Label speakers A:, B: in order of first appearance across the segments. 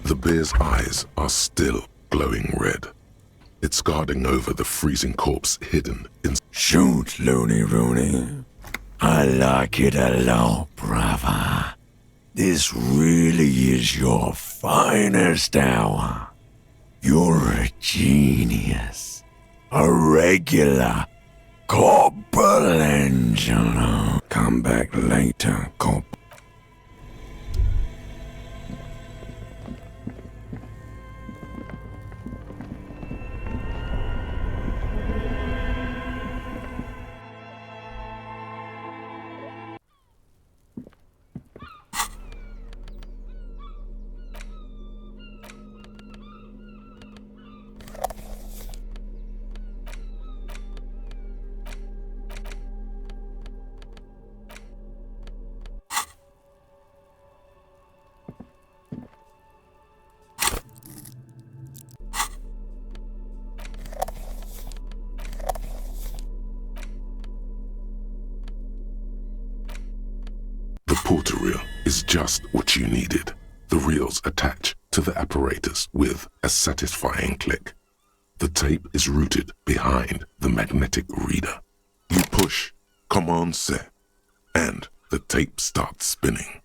A: The bear's eyes are still glowing red. It's guarding over the freezing corpse hidden in...
B: Shoot, Looney Rooney. I like it a lot, brother. This really is your finest hour. You're a genius. A regular Corporangelo. Come back later, Corp.
A: The porter reel is just what you needed. The reels attach to the apparatus with a satisfying click. The tape is routed behind the magnetic reader. You push Command Set, and the tape starts spinning.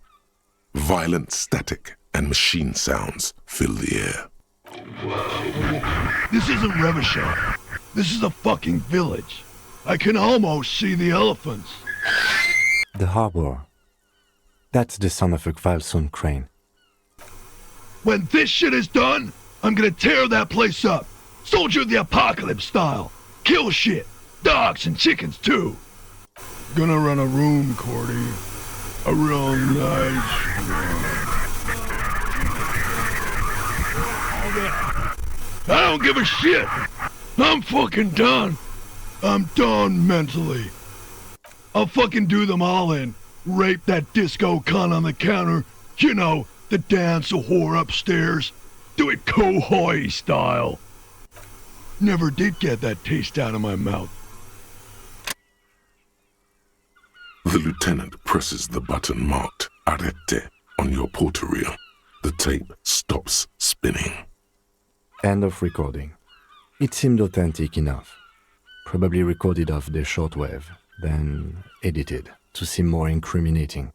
A: Violent static and machine sounds fill the air.
C: This isn't Revachol. This is a fucking village. I can almost see the elephants.
D: The harbor. That's the son of a Kvalson crane.
C: When this shit is done, I'm gonna tear that place up. Soldier of the Apocalypse style. Kill shit. Dogs and chickens too. Gonna run a room, Cordy. A real nice one. I don't give a shit. I'm fucking done. I'm done mentally. I'll fucking do them all in. Rape that disco cunt on the counter. You know, the dance a whore upstairs. Do it Kohoi style. Never did get that taste out of my mouth.
A: The lieutenant presses the button marked Arrête on your porter reel. The tape stops spinning.
D: End of recording. It seemed authentic enough. Probably recorded off the shortwave, then edited to seem more incriminating.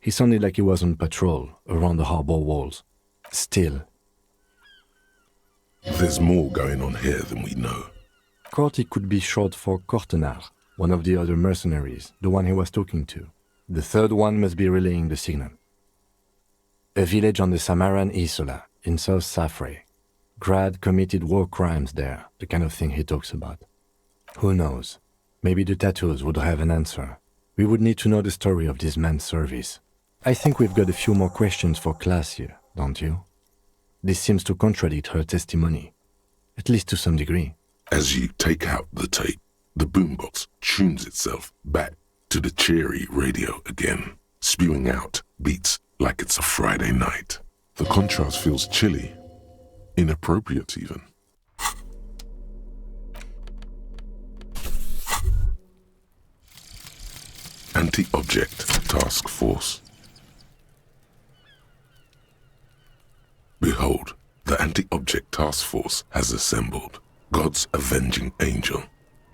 D: He sounded like he was on patrol around the harbor walls. Still.
A: There's more going on here than we know.
D: Corty could be short for Cortenard, one of the other mercenaries, the one he was talking to. The third one must be relaying the signal. A village on the Samaran Isola, in South Safre. Grad committed war crimes there, the kind of thing he talks about. Who knows? Maybe the tattoos would have an answer. We would need to know the story of this man's service. I think we've got a few more questions for class here, don't you? This seems to contradict her testimony, at least to some degree.
A: As you take out the tape, the boombox tunes itself back to the cheery radio again, spewing out beats like it's a Friday night. The contrast feels chilly, inappropriate even. Anti-Object Task Force. Behold, the Anti-Object Task Force has assembled. God's avenging angel,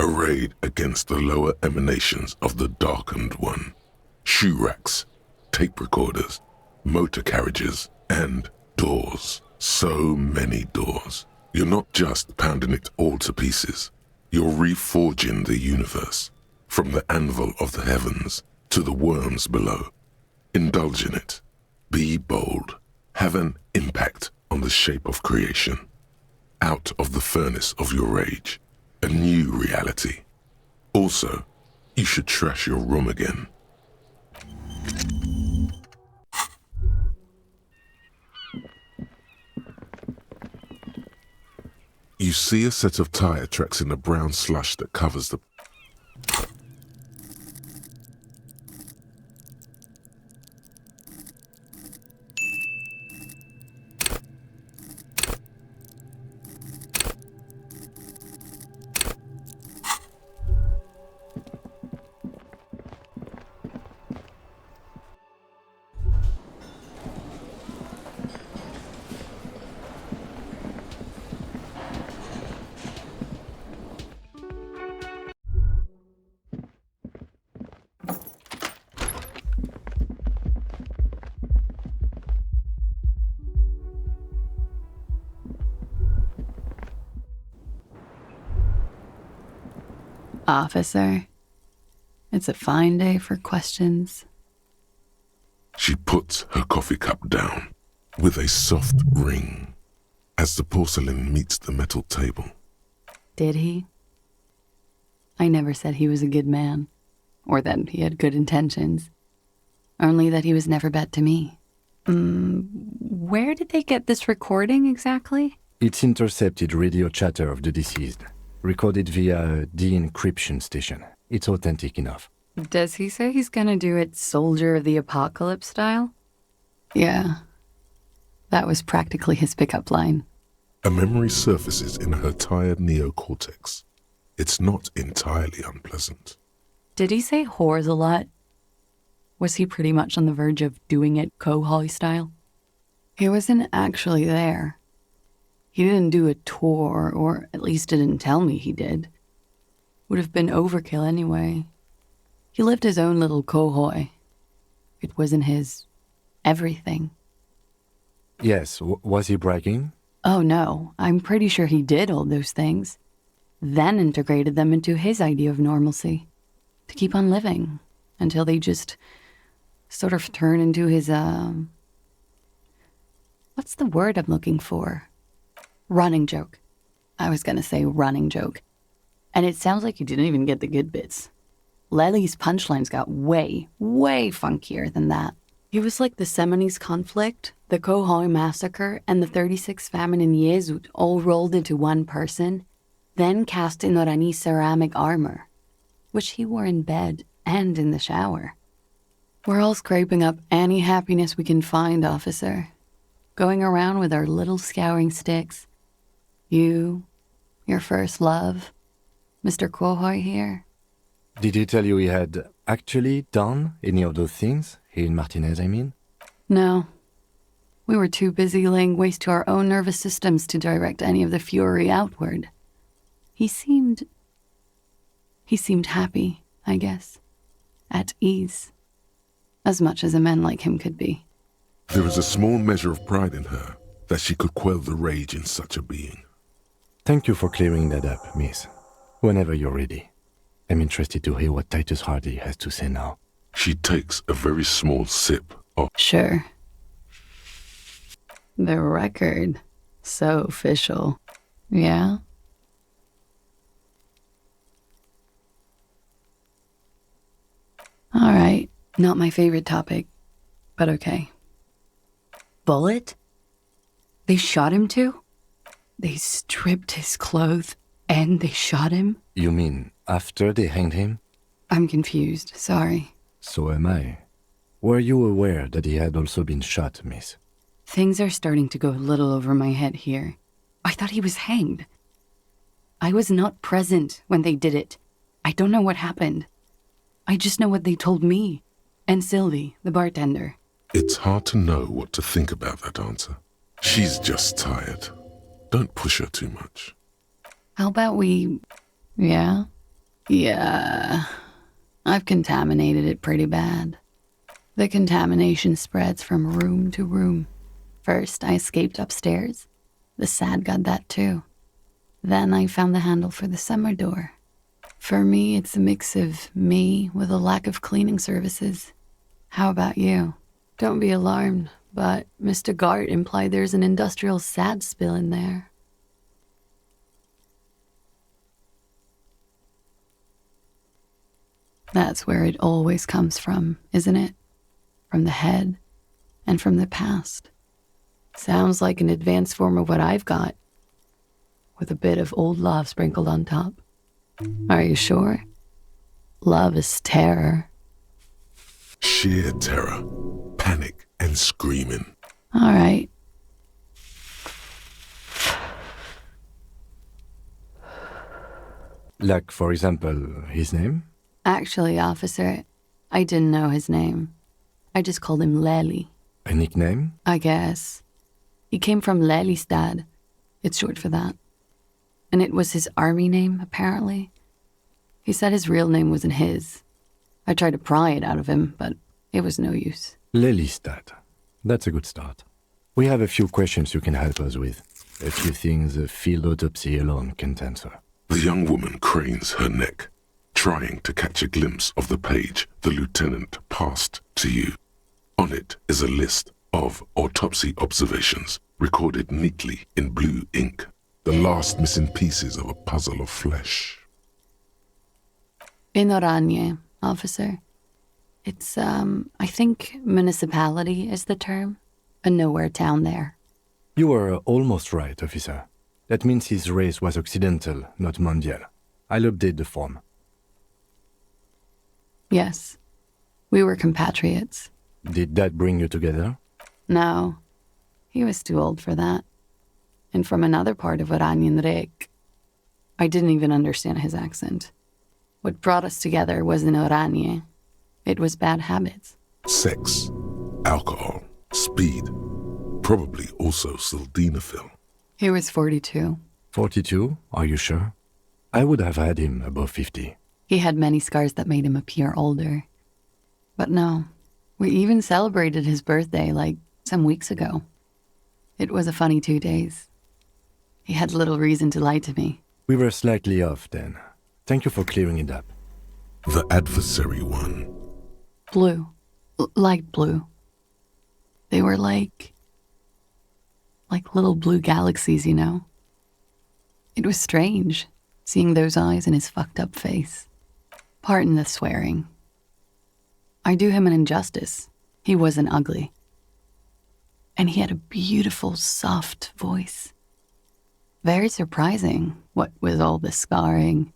A: arrayed against the lower emanations of the darkened one. Shoe racks, tape recorders, motor carriages, and doors. So many doors. You're not just pounding it all to pieces. You're reforging the universe. From the anvil of the heavens to the worms below. Indulge in it. Be bold. Have an impact on the shape of creation. Out of the furnace of your rage. A new reality. Also, you should trash your room again. You see a set of tire tracks in the brown slush that covers the...
E: Officer, it's a fine day for questions.
A: She puts her coffee cup down with a soft ring as the porcelain meets the metal table.
E: Did he? I never said he was a good man, or that he had good intentions. Only that he was never bad to me. Where did they get this recording exactly?
D: It's intercepted radio chatter of the deceased, recorded via a de-encryption station. It's authentic enough.
E: Does he say he's gonna do it Soldier of the Apocalypse style? Yeah. That was practically his pickup line.
A: A memory surfaces in her tired neocortex. It's not entirely unpleasant.
E: Did he say whores a lot? Was he pretty much on the verge of doing it Kohoi style? He wasn't actually there. He didn't do a tour, or at least didn't tell me he did. Would have been overkill anyway. He lived his own little Kohoi. It wasn't his everything.
D: Yes, was he bragging?
E: Oh no, I'm pretty sure he did all those things. Then integrated them into his idea of normalcy. To keep on living. Until they just sort of turn into his, what's the word I'm looking for? Running joke. I was gonna say running joke. And it sounds like you didn't even get the good bits. Lely's punchlines got way, way funkier than that. He was like the Seminoles conflict, the Kohoi massacre, and the 36 famine in Yezut all rolled into one person, then cast in Orani ceramic armor, which he wore in bed and in the shower. We're all scraping up any happiness we can find, officer. Going around with our little scouring sticks. You, your first love, Mr. Kohoi here.
D: Did he tell you he had actually done any of those things? He and Martinez, I mean?
E: No. We were too busy laying waste to our own nervous systems to direct any of the fury outward. He seemed happy, I guess. At ease. As much as a man like him could be.
A: There is a small measure of pride in her that she could quell the rage in such a being.
D: Thank you for clearing that up, miss. Whenever you're ready. I'm interested to hear what Titus Hardy has to say now.
A: She takes a very small sip of...
E: Sure. The record. So official. Yeah? All right. Not my favorite topic, but okay. Bullet? They shot him too? They stripped his clothes and they shot him?
D: You mean after they hanged him?
E: I'm confused, sorry.
D: So am I. Were you aware that he had also been shot, miss?
E: Things are starting to go a little over my head here. I thought he was hanged. I was not present when they did it. I don't know what happened. I just know what they told me. And Sylvie, the bartender.
A: It's hard to know what to think about that answer. She's just tired. Don't push her too much.
E: How about we... Yeah? Yeah. I've contaminated it pretty bad. The contamination spreads from room to room. First, I escaped upstairs. The SAD got that too. Then I found the handle for the summer door. For me, it's a mix of me with a lack of cleaning services. How about you? Don't be alarmed, but Mr. Gart implied there's an industrial SAD spill in there. That's where it always comes from, isn't it? From the head and from the past. Sounds like an advanced form of what I've got, with a bit of old love sprinkled on top. Are you sure? Love is terror.
A: Sheer terror, panic, and screaming.
E: All right.
D: Like, for example, his name?
E: Actually, officer, I didn't know his name. I just called him Lely.
D: A nickname?
E: I guess. He came from Lelystad. It's short for that. And it was his army name, apparently. He said his real name wasn't his. I tried to pry it out of him, but it was no use.
D: Lelystad. That's a good start. We have a few questions you can help us with. A few things a field autopsy alone can't answer.
A: The young woman cranes her neck, trying to catch a glimpse of the page the lieutenant passed to you. On it is a list of autopsy observations recorded neatly in blue ink, the last missing pieces of a puzzle of flesh.
E: In Oranje, officer. It's, I think municipality is the term. A nowhere town there.
D: You were almost right, officer. That means his race was occidental, not mondial. I'll update the form.
E: Yes. We were compatriots.
D: Did that bring you together?
E: No. He was too old for that. And from another part of Oranjenrijk. I didn't even understand his accent. What brought us together wasn't Oranje. It was bad habits.
A: Sex, alcohol, speed, probably also sildenafil.
E: He was 42.
D: 42? Are you sure? I would have had him above 50.
E: He had many scars that made him appear older. But no, we even celebrated his birthday like some weeks ago. It was a funny 2 days. He had little reason to lie to me.
D: We were slightly off then. Thank you for clearing it up.
A: The adversary one.
E: Blue. Light blue. They were like little blue galaxies, you know? It was strange, seeing those eyes in his fucked up face. Pardon the swearing. I do him an injustice. He wasn't ugly. And he had a beautiful, soft voice. Very surprising, what with all the scarring.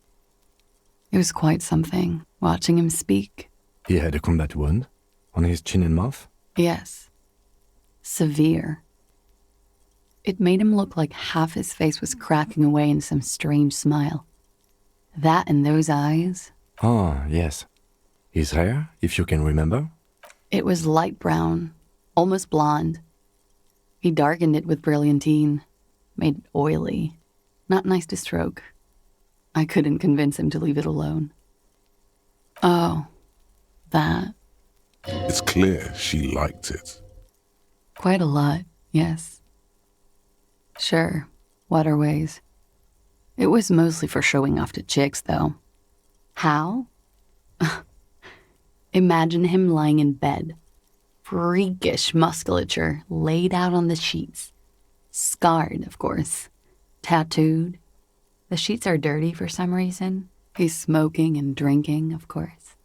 E: It was quite something, watching him speak.
D: He had a combat wound on his chin and mouth?
E: Yes. Severe. It made him look like half his face was cracking away in some strange smile. That and those eyes.
D: Ah, yes. His hair, if you can remember?
E: It was light brown, almost blonde. He darkened it with brilliantine, made it oily. Not nice to stroke. I couldn't convince him to leave it alone. Oh, that.
A: It's clear she liked it.
E: Quite a lot, yes. Sure, waterways. It was mostly for showing off to chicks, though. How? Imagine him lying in bed. Freakish musculature laid out on the sheets. Scarred, of course. Tattooed. The sheets are dirty for some reason. He's smoking and drinking, of course.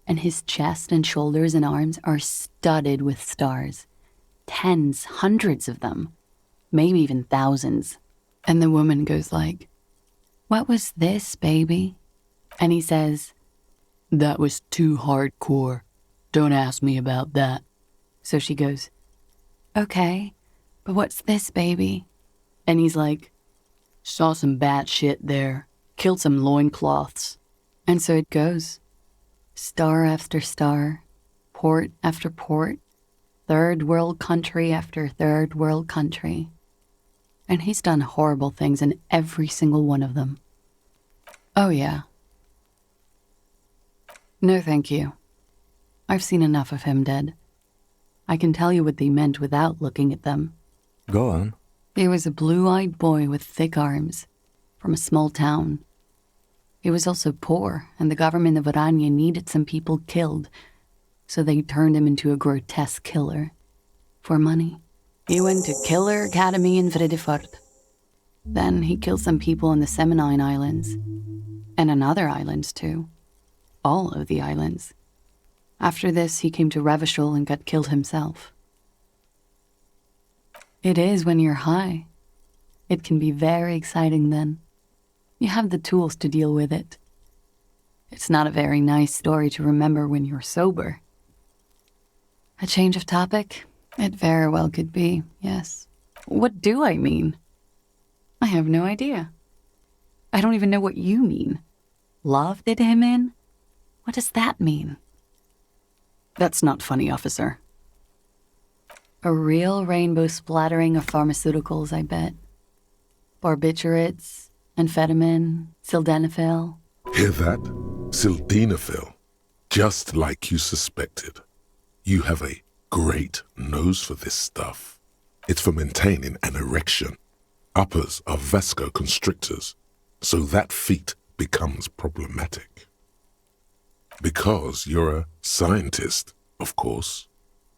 E: And his chest and shoulders and arms are studded with stars. Tens, hundreds of them. Maybe even thousands. And the woman goes like, "What was this, baby?" And he says, "That was too hardcore. Don't ask me about that." So she goes, "Okay, but what's this, baby?" And he's like, "Saw some bat shit there. Killed some loincloths." And so it goes. Star after star. Port after port. Third world country after third world country. And he's done horrible things in every single one of them. Oh, yeah. No, thank you. I've seen enough of him dead. I can tell you what they meant without looking at them.
D: Go on.
E: He was a blue-eyed boy with thick arms, from a small town. He was also poor, and the government of Oranje needed some people killed, so they turned him into a grotesque killer. For money. He went to Killer Academy in Vredefort. Then he killed some people in the Semenine Islands. And on other islands, too. All of the islands. After this, he came to Revachol and got killed himself. It is when you're high. It can be very exciting then. You have the tools to deal with it. It's not a very nice story to remember when you're sober. A change of topic? It very well could be, yes. What do I mean? I have no idea. I don't even know what you mean. Love did him in? What does that mean? That's not funny, officer. A real rainbow splattering of pharmaceuticals, I bet. Barbiturates, amphetamine, sildenafil.
A: Hear that? Sildenafil. Just like you suspected. You have a great nose for this stuff. It's for maintaining an erection. Uppers are vasoconstrictors, so that feat becomes problematic. Because you're a scientist, of course.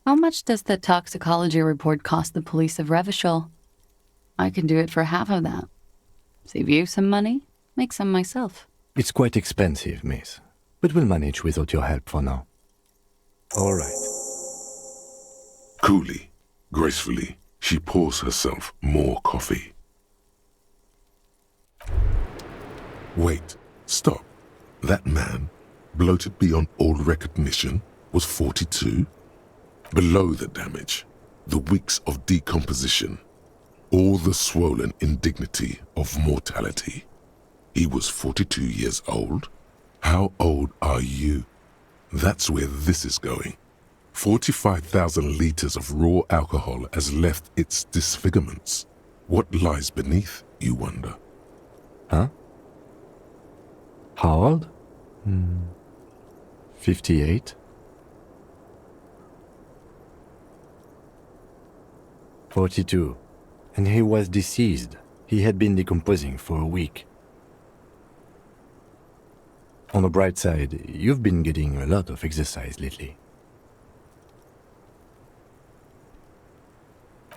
E: How much does the toxicology report cost the police of Revachol? I can do it for half of that. Save you some money, make some myself.
D: It's quite expensive, miss, but we'll manage without your help for now. All right.
A: Coolly, gracefully, she pours herself more coffee. Wait, stop. That man, bloated beyond all recognition, was 42? Below the damage, the weeks of decomposition, all the swollen indignity of mortality. He was 42 years old? How old are you? That's where this is going. 45,000 liters of raw alcohol has left its disfigurements. What lies beneath, you wonder?
D: Huh? How old? 58? 42. And he was deceased. He had been decomposing for a week. On the bright side, you've been getting a lot of exercise lately.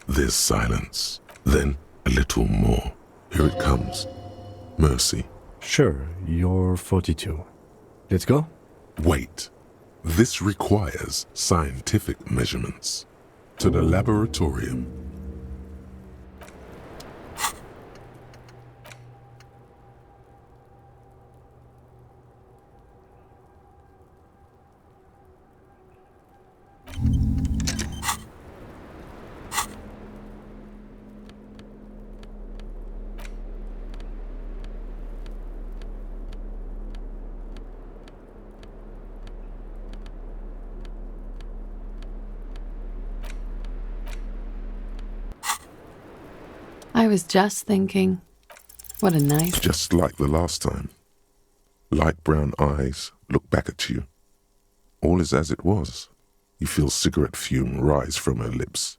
A: There's silence. Then a little more. Here it comes. Mercy.
D: Sure, you're 42. Let's go?
A: Wait. This requires scientific measurements. To the laboratorium.
E: I was just thinking, what a nice...
A: Just like the last time. Light brown eyes look back at you. All is as it was. You feel cigarette fume rise from her lips.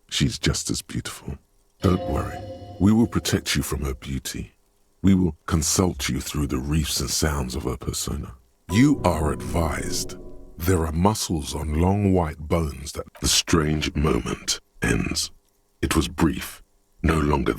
A: She's just as beautiful. Don't worry. We will protect you from her beauty. We will consult you through the reefs and sounds of her persona. You are advised. There are muscles on long white bones that the strange moment ends. It was brief, no longer.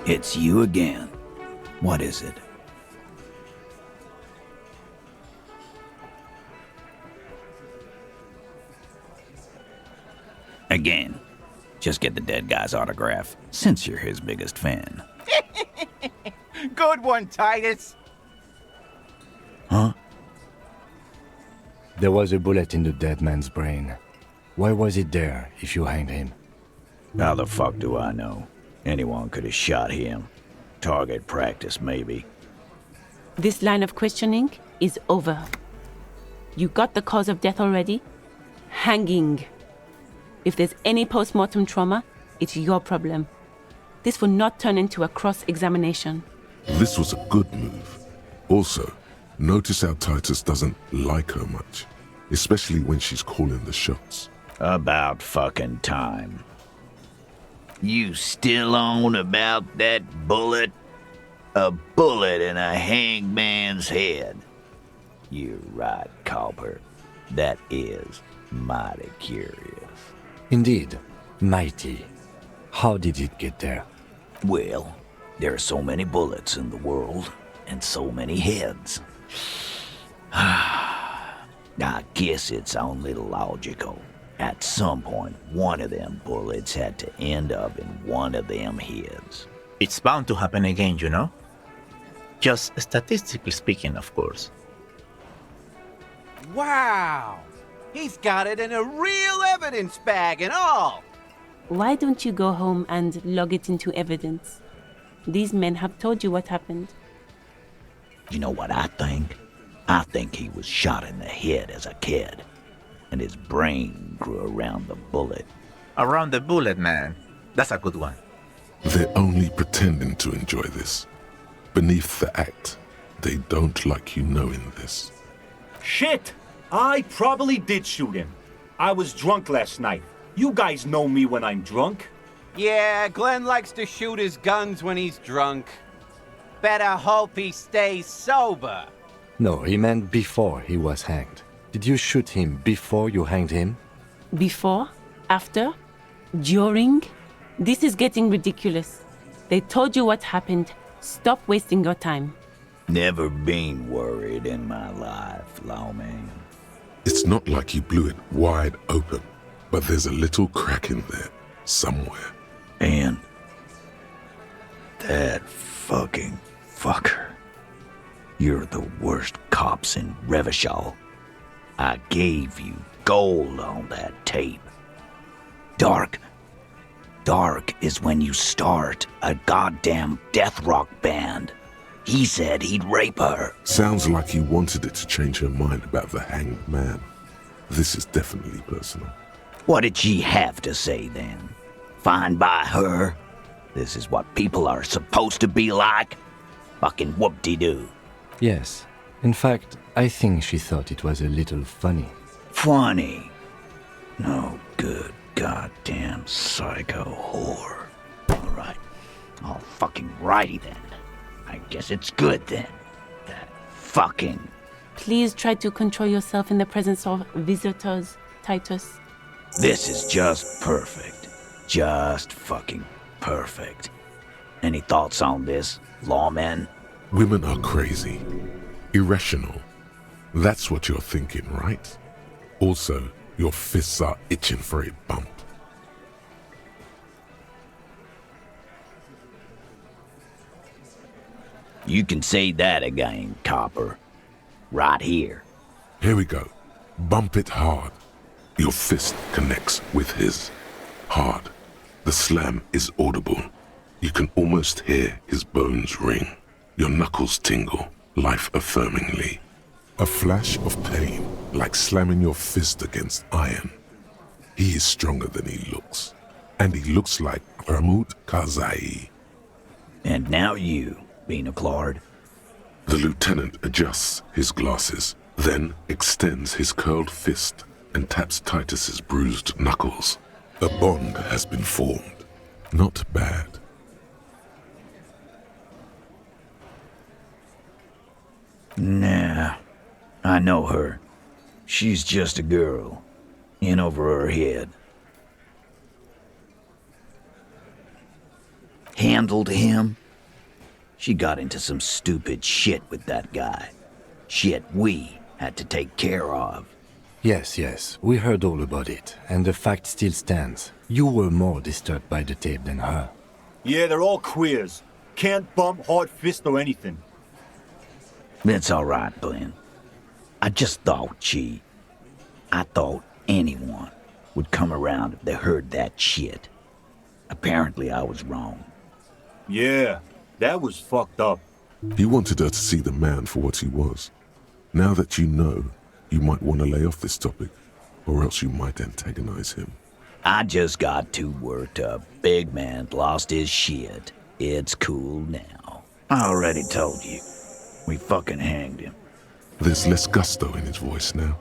F: It's you again. What is it? Again. Just get the dead guy's autograph, since you're his biggest fan.
G: Good one, Titus.
F: Huh?
D: There was a bullet in the dead man's brain. Why was it there if you hanged him?
F: How the fuck do I know? Anyone could have shot him. Target practice, maybe.
H: This line of questioning is over. You got the cause of death already? Hanging. If there's any post-mortem trauma, it's your problem. This will not turn into a cross-examination.
A: This was a good move. Also, notice how Titus doesn't like her much, especially when she's calling the shots.
F: About fucking time. You still on about that bullet? A bullet in a hangman's head. You're right, Copper. That is mighty curious.
D: Indeed, mighty. How did it get there?
F: Well, there are so many bullets in the world, and so many heads. I guess it's only logical. At some point, one of them bullets had to end up in one of them heads.
G: It's bound to happen again, you know? Just statistically speaking, of course.
I: Wow! He's got it in a real evidence bag and all!
H: Why don't you go home and log it into evidence? These men have told you what happened.
F: You know what I think? I think he was shot in the head as a kid, and his brain grew around the bullet.
G: Around the bullet, man. That's a good one.
A: They're only pretending to enjoy this. Beneath the act, they don't like you knowing this.
J: Shit! I probably did shoot him. I was drunk last night. You guys know me when I'm drunk.
I: Yeah, Glenn likes to shoot his guns when he's drunk. Better hope he stays sober.
D: No, he meant before he was hanged. Did you shoot him before you hanged him?
H: Before? After? During? This is getting ridiculous. They told you what happened. Stop wasting your time.
F: Never been worried in my life, lawman.
A: It's not like you blew it wide open, but there's a little crack in there, somewhere.
F: And that fucking fucker. You're the worst cops in Revachol. I gave you gold on that tape. Dark is when you start a goddamn death rock band. He said he'd rape her.
A: Sounds like he wanted it to change her mind about the hanged man. This is definitely personal.
F: What did she have to say then? Fine by her? This is what people are supposed to be like? Fucking whoop-de-doo.
D: Yes. In fact, I think she thought it was a little funny.
F: Funny? No good goddamn psycho whore. Alright. All fucking righty then. I guess it's good then. That fucking...
H: Please try to control yourself in the presence of visitors, Titus.
F: This is just perfect. Just fucking perfect. Any thoughts on this, lawmen?
A: Women are crazy. Irrational. That's what you're thinking, right? Also, your fists are itching for a bump.
F: You can say that again, copper. Right here.
A: Here we go. Bump it hard. Your fist connects with his. Hard. The slam is audible. You can almost hear his bones ring. Your knuckles tingle, life-affirmingly. A flash of pain, like slamming your fist against iron. He is stronger than he looks. And he looks like Ramut Kazai.
F: And now you, Bina Claude.
A: The lieutenant adjusts his glasses, then extends his curled fist and taps Titus's bruised knuckles. A bond has been formed. Not bad.
F: Nah, I know her. She's just a girl. In over her head. Handled him? She got into some stupid shit with that guy. Shit we had to take care of.
D: Yes, we heard all about it, and the fact still stands. You were more disturbed by the tape than her.
J: Yeah, they're all queers. Can't bump, hard fist, or anything.
F: That's all right, Glenn. I just thought I thought anyone would come around if they heard that shit. Apparently I was wrong.
J: Yeah, that was fucked up.
A: He wanted her to see the man for what he was. Now that you know, you might want to lay off this topic, or else you might antagonize him.
F: I just got too worked up. Big man lost his shit. It's cool now. I already told you. We fucking hanged him.
A: There's less gusto in his voice now.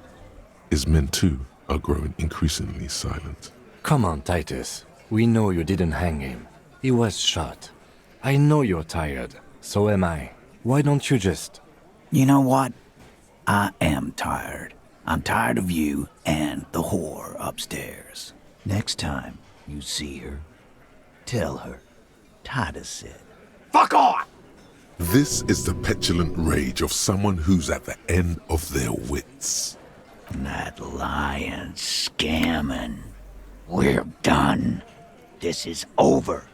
A: His men too are growing increasingly silent.
D: Come on, Titus. We know you didn't hang him. He was shot. I know you're tired. So am I. Why don't you just...
F: You know what? I am tired. I'm tired of you and the whore upstairs. Next time you see her, tell her Titus said, "Fuck off!"
A: This is the petulant rage of someone who's at the end of their wits.
F: That lying, scamming. We're done. This is over.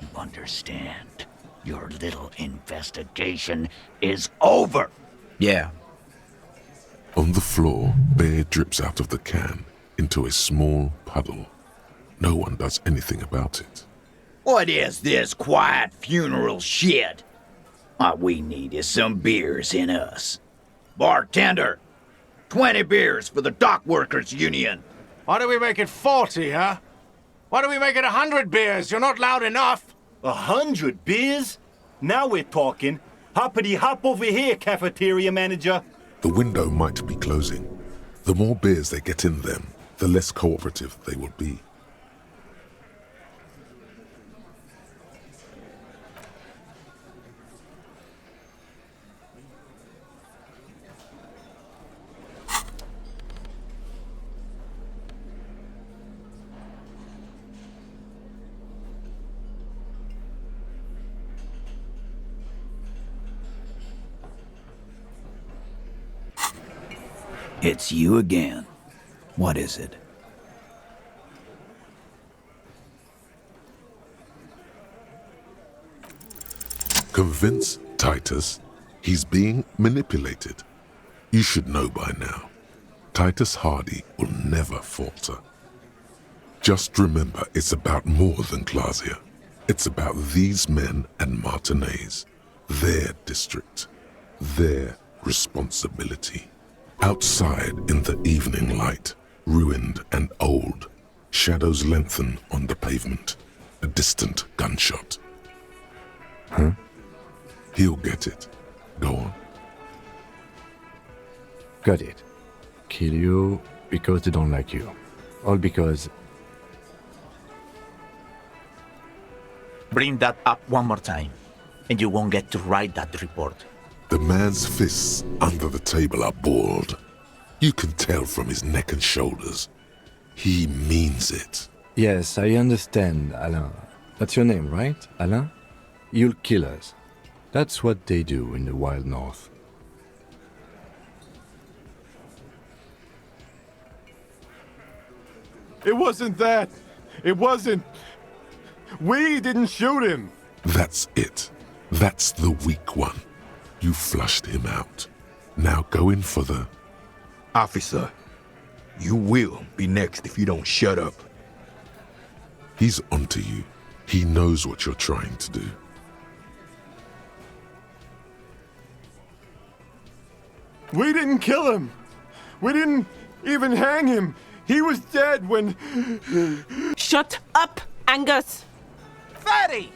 F: You understand? Your little investigation is over. Yeah.
A: On the floor, beer drips out of the can into a small puddle. No one does anything about it.
F: What is this quiet funeral shit? What we need is some beers in us. Bartender, 20 beers for the Dock Workers Union.
K: Why do we make it 40, huh? Why do we make it 100 beers? You're not loud enough.
J: 100 beers? Now we're talking. Hoppity hop over here, cafeteria manager.
A: The window might be closing. The more beers they get in them, the less cooperative they will be.
F: It's you again. What is it?
A: Convince Titus he's being manipulated. You should know by now. Titus Hardy will never falter. Just remember, it's about more than Glasia. It's about these men and Martinez, their district, their responsibility. Outside in the evening light, ruined and old, shadows lengthen on the pavement. A distant gunshot.
D: Huh?
A: He'll get it. Go on.
D: Got it. Kill you because they don't like you. All because...
G: Bring that up one more time, and you won't get to write that report.
A: The man's fists under the table are balled. You can tell from his neck and shoulders. He means it.
D: Yes, I understand, Alain. That's your name, right, Alain? You'll kill us. That's what they do in the wild north.
C: It wasn't that. It wasn't. We didn't shoot him.
A: That's it. That's the weak one. You flushed him out. Now go in for the...
B: Officer, you will be next if you don't shut up.
A: He's onto you. He knows what you're trying to do.
C: We didn't kill him. We didn't even hang him. He was dead when...
H: Shut up, Angus!
I: Fatty!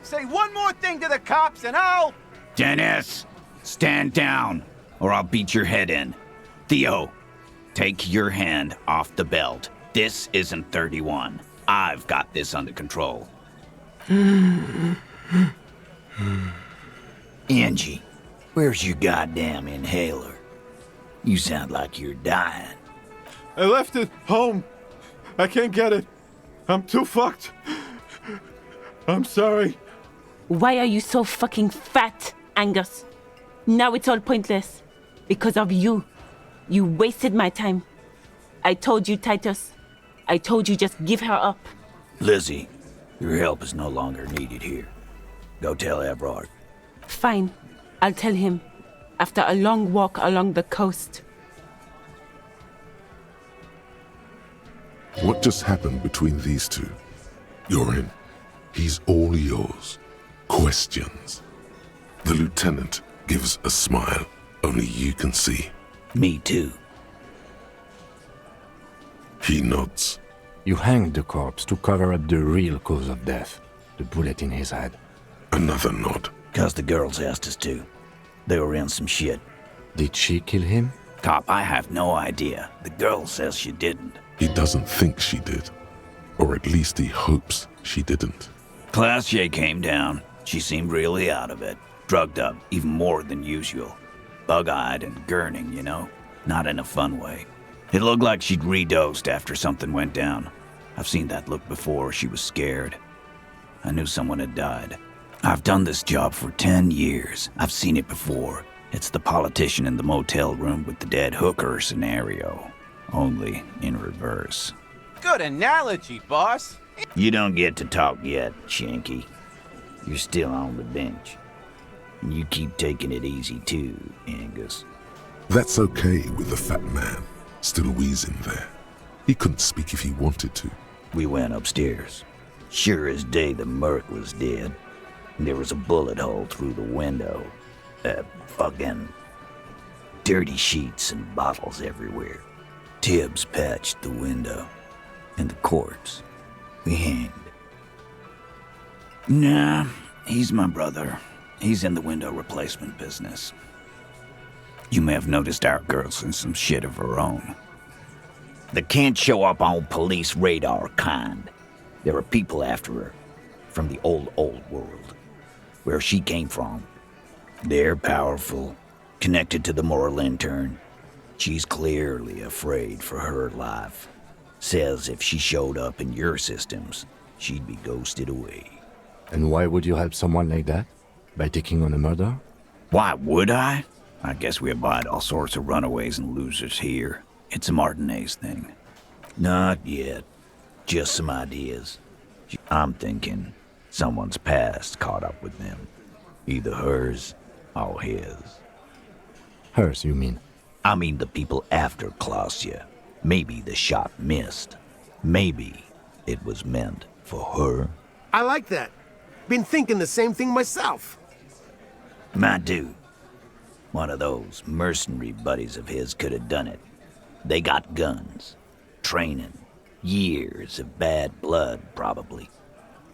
I: Say one more thing to the cops and I'll...
F: Dennis, stand down, or I'll beat your head in. Theo, take your hand off the belt. This isn't 31. I've got this under control. Angie, where's your goddamn inhaler? You sound like you're dying.
C: I left it home. I can't get it. I'm too fucked. I'm sorry.
H: Why are you so fucking fat, Angus? Now it's all pointless. Because of you. You wasted my time. I told you, Titus. I told you just give her up.
F: Lizzie, your help is no longer needed here. Go tell Everard.
H: Fine. I'll tell him. After a long walk along the coast.
A: What just happened between these two? You're in. He's all yours. Questions. The lieutenant gives a smile only you can see.
F: Me too.
A: He nods.
D: You hanged the corpse to cover up the real cause of death. The bullet in his head.
A: Another nod.
F: 'Cause the girls asked us to. They were in some shit.
D: Did she kill him?
F: Cop, I have no idea. The girl says she didn't.
A: He doesn't think she did. Or at least he hopes she didn't.
F: Glacier came down. She seemed really out of it. Drugged up, even more than usual. Bug-eyed and gurning, you know? Not in a fun way. It looked like she'd redosed after something went down. I've seen that look before. She was scared. I knew someone had died. I've done this job for 10 years. I've seen it before. It's the politician in the motel room with the dead hooker scenario. Only in reverse.
I: Good analogy, boss.
F: You don't get to talk yet, Shanky. You're still on the bench. And you keep taking it easy too, Angus.
A: That's okay with the fat man, still wheezing there. He couldn't speak if he wanted to.
F: We went upstairs. Sure as day the Merc was dead. And there was a bullet hole through the window. Fucking dirty sheets and bottles everywhere. Tibbs patched the window. And the corpse. We hanged. Nah, he's my brother. He's in the window replacement business. You may have noticed our girl's in some shit of her own. They can't show up on police radar kind. There are people after her from the old world, where she came from. They're powerful, connected to the moral intern. She's clearly afraid for her life. Says if she showed up in your systems, she'd be ghosted away.
D: And why would you help someone like that? By taking on a murder?
F: Why would I? I guess we abide all sorts of runaways and losers here. It's a Martinez thing. Not yet. Just some ideas. I'm thinking someone's past caught up with them. Either hers or his.
D: Hers, you mean?
F: I mean the people after Klausya. Maybe the shot missed. Maybe it was meant for her.
K: I like that. Been thinking the same thing myself.
F: My dude. One of those mercenary buddies of his could have done it. They got guns, training, years of bad blood, probably.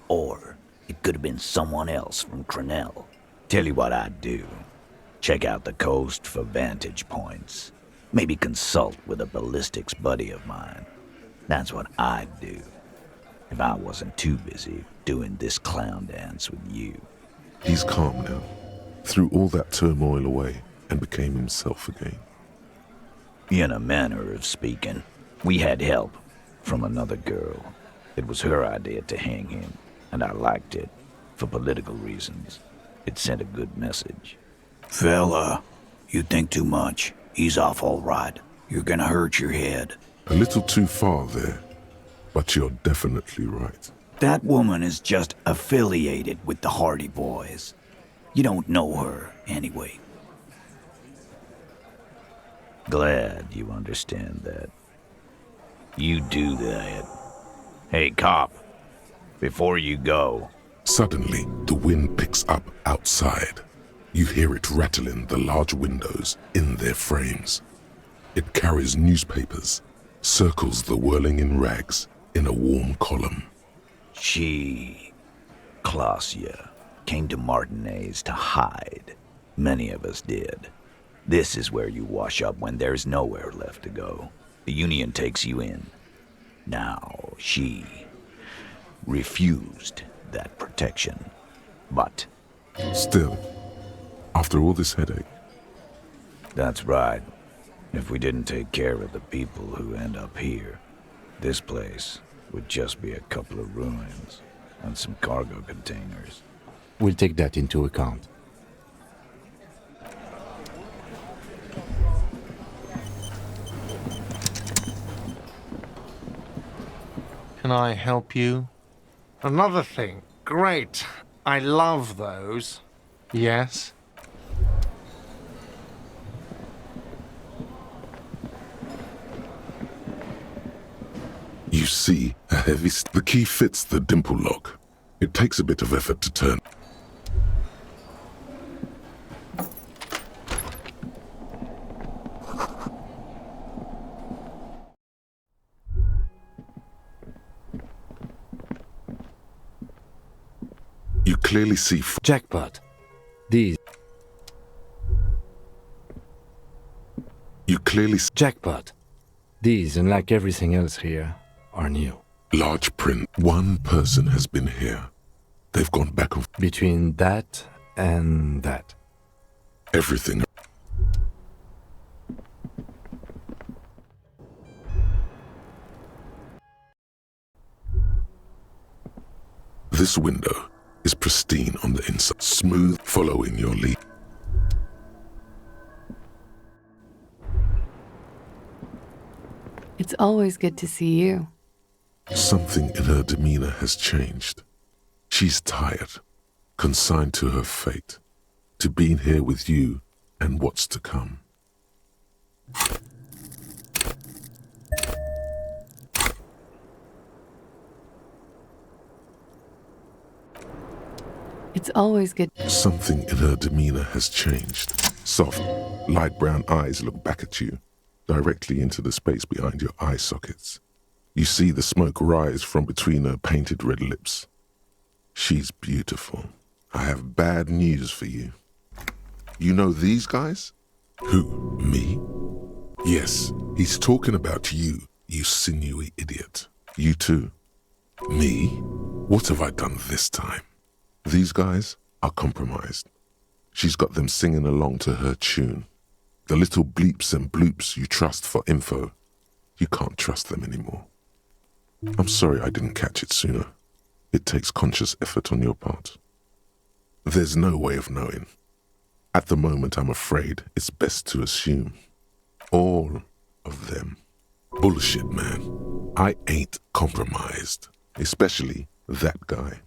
F: Or it could have been someone else from Crenell. Tell you what I'd do. Check out the coast for vantage points. Maybe consult with a ballistics buddy of mine. That's what I'd do if I wasn't too busy doing this clown dance with you.
A: He's calm now, threw all that turmoil away and became himself again.
F: In a manner of speaking, we had help from another girl. It was her idea to hang him, and I liked it for political reasons. It sent a good message. Fella, you think too much. He's off all right. You're gonna hurt your head.
A: A little too far there, but you're definitely right.
F: That woman is just affiliated with the Hardy Boys. You don't know her, anyway. Glad you understand that. You do that. Hey, cop, before you go...
A: Suddenly, the wind picks up outside. You hear it rattling the large windows in their frames. It carries newspapers, circles the whirling in rags in a warm column.
F: She, Klausya, came to Martinez to hide. Many of us did. This is where you wash up when there's nowhere left to go. The Union takes you in. Now, she refused that protection. But...
A: Still, after all this headache...
F: That's right. If we didn't take care of the people who end up here, this place would just be a couple of ruins and some cargo containers.
D: We'll take that into account.
L: Can I help you? Another thing. Great. I love those. Yes?
A: You see a heavy... The key fits the dimple lock. It takes a bit of effort to turn. You clearly see...
D: Jackpot. These...
A: You clearly...
D: Jackpot. These, unlike everything else here, are new.
A: Large print. One person has been here. They've gone back and...
D: Between that and that.
A: Everything. This window is pristine on the inside, smooth, following your lead.
E: It's always good to see you.
A: Something in her demeanor has changed. She's tired, consigned to her fate, to being here with you and what's to come.
E: It's always good.
A: Something in her demeanor has changed. Soft, light brown eyes look back at you, directly into the space behind your eye sockets. You see the smoke rise from between her painted red lips. She's beautiful. I have bad news for you. You know these guys? Who, me? Yes, he's talking about you, you sinewy idiot. You too. Me? What have I done this time? These guys are compromised. She's got them singing along to her tune. The little bleeps and bloops you trust for info, you can't trust them anymore. I'm sorry I didn't catch it sooner. It takes conscious effort on your part. There's no way of knowing. At the moment, I'm afraid it's best to assume. All of them. Bullshit, man. I ain't compromised. Especially that guy.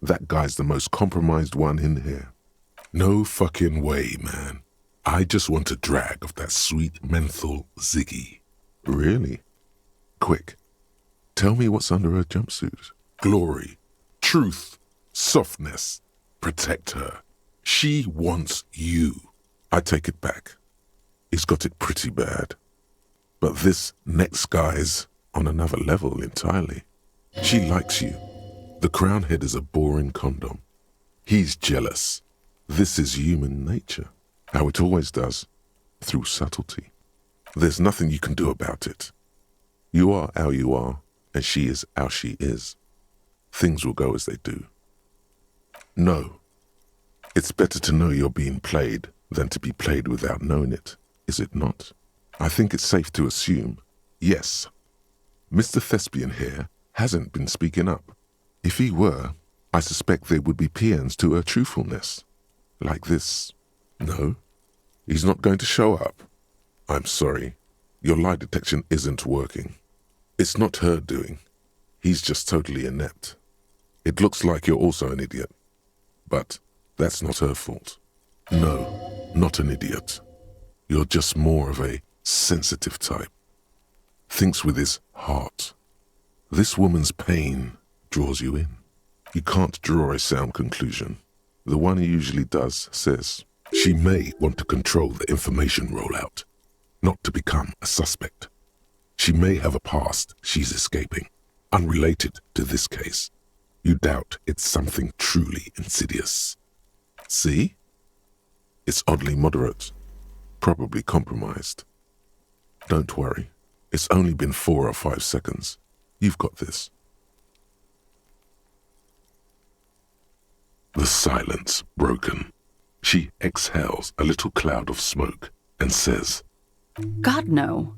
A: That guy's the most compromised one in here. No fucking way, man. I just want a drag of that sweet menthol Ziggy. Really? Quick. Tell me what's under her jumpsuit. Glory. Truth. Softness. Protect her. She wants you. I take it back. He's got it pretty bad. But this next guy's on another level entirely. She likes you. The crown head is a boring condom. He's jealous. This is human nature. How it always does. Through subtlety. There's nothing you can do about it. You are how you are, and she is how she is. Things will go as they do. No. It's better to know you're being played than to be played without knowing it, is it not? I think it's safe to assume, yes, Mr. Thespian here hasn't been speaking up. If he were, I suspect there would be paeans to her truthfulness. Like this. No, he's not going to show up. I'm sorry, your lie detection isn't working. It's not her doing. He's just totally inept. It looks like you're also an idiot. But that's not her fault. No, not an idiot. You're just more of a sensitive type. Thinks with his heart. This woman's pain draws you in. You can't draw a sound conclusion. The one he usually does says, she may want to control the information rollout, not to become a suspect. She may have a past she's escaping, unrelated to this case. You doubt it's something truly insidious. See? It's oddly moderate, probably compromised. Don't worry, it's only been 4 or 5 seconds. You've got this. The silence broken. She exhales a little cloud of smoke and says,
E: God, no.